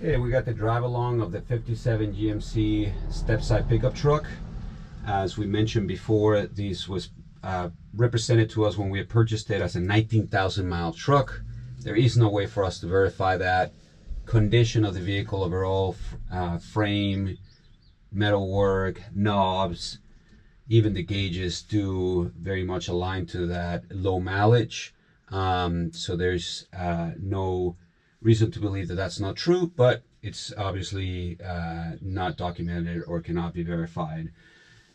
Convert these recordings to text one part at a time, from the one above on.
Okay, we got the drive along of the 57 GMC step-side pickup truck. As we mentioned before, this was represented to us when we had purchased it as a 19,000 mile truck. There is no way for us to verify that. Condition of the vehicle overall, frame, metalwork, knobs, even the gauges do very much align to that low mileage. So there's no reason to believe that that's not true, but it's obviously not documented or cannot be verified.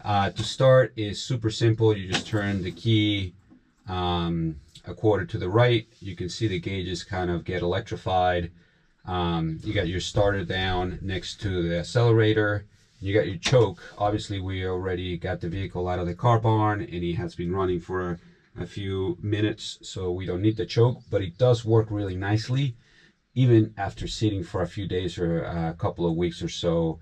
To start is super simple. You just turn the key a quarter to the right. You can see the gauges kind of get electrified. You got your starter down next to the accelerator. You got your choke. Obviously we already got the vehicle out of the car barn and it has been running for a few minutes, so we don't need the choke, but it does work really nicely. Even after sitting for a few days or a couple of weeks or so,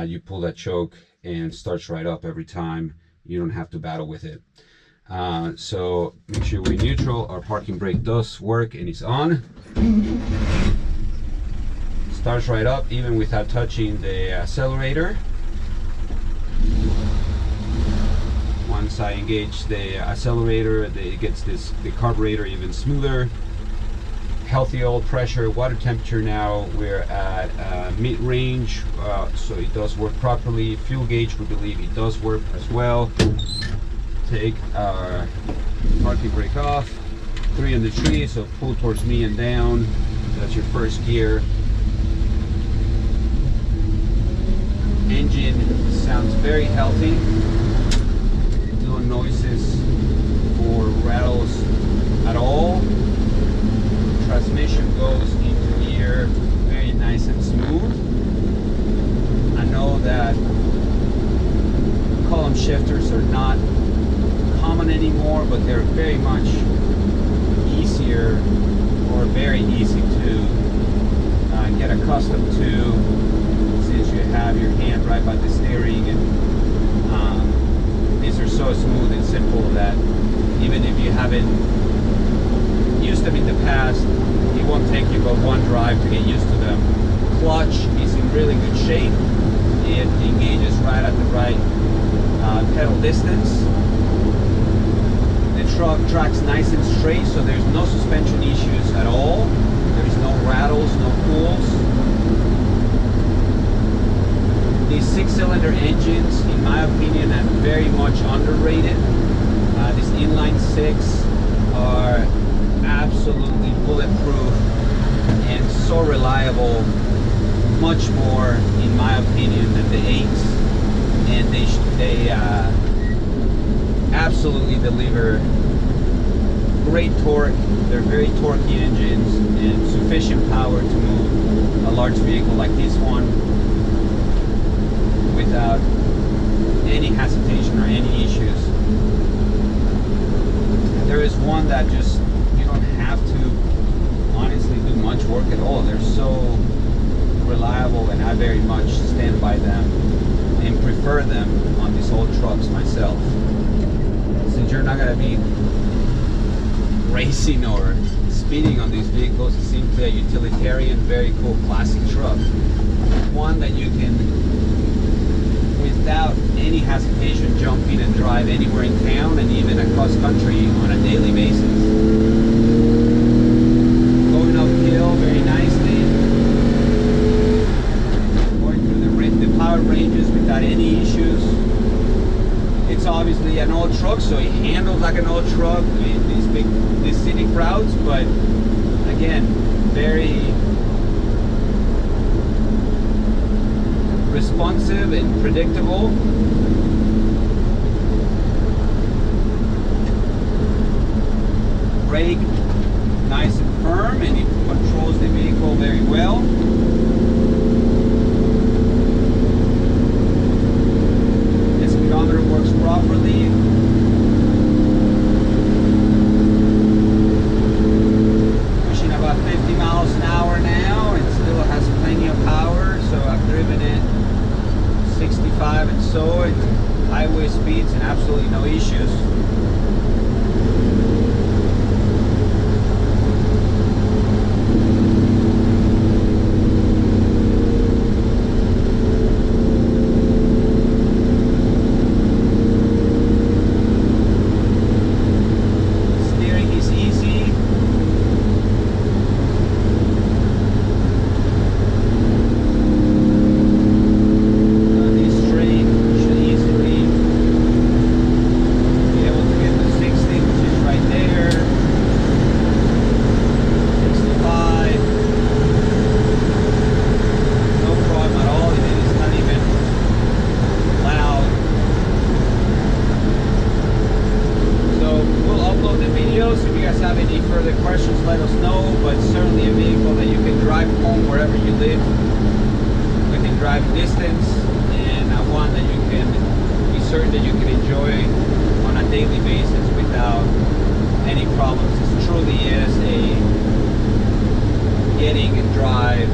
you pull that choke and starts right up every time. You don't have to battle with it. So make sure we're neutral. Our parking brake does work and it's on. Starts right up even without touching the accelerator. Once I engage the accelerator, it gets the carburetor even smoother. Healthy oil pressure, water temperature now, we're at mid-range, so it does work properly. Fuel gauge, we believe it does work as well. Take our parking brake off, 3 on the tree, so pull towards me and down. That's your first gear. Engine sounds very healthy. No noises or rattles at all. Transmission goes into gear very nice and smooth. I know that column shifters are not common anymore, but they're very much easier or very easy to get accustomed to, since you have your hand right by the steering, and these are so smooth and simple that even if you haven't used them in the past, it won't take you but one drive to get used to them. Clutch is in really good shape. It engages right at the right pedal distance. The truck tracks nice and straight, so there's no suspension issues at all. There's no rattles, no pulls. These 6-cylinder engines, in my opinion, are very much underrated. These inline 6 are absolutely bulletproof and so reliable, much more in my opinion than the 8s, and they absolutely deliver great torque. They're very torquey engines and sufficient power to move a large vehicle like this one without any hesitation or any issues. There is one that just have to honestly do much work at all. They're so reliable, and I very much stand by them and prefer them on these old trucks myself. Since you're not going to be racing or speeding on these vehicles, it's simply a utilitarian, very cool classic truck. One that you can, without any hesitation, jump in and drive anywhere in town and even across country on a daily basis. Very nicely, going through the power ranges without any issues. It's obviously an old truck, so it handles like an old truck in these scenic routes, but again, very responsive and predictable. Brake nice and firm, and it controls the vehicle very well. The speedometer works properly. Pushing about 50 miles an hour now, and still has plenty of power, so I've driven it 65 and so at highway speeds and absolutely no issues. wherever you live within driving distance, and one that you can be certain that you can enjoy on a daily basis without any problems. This truly is a getting and drive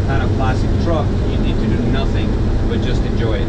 kind of classic truck. You need to do nothing but just enjoy it.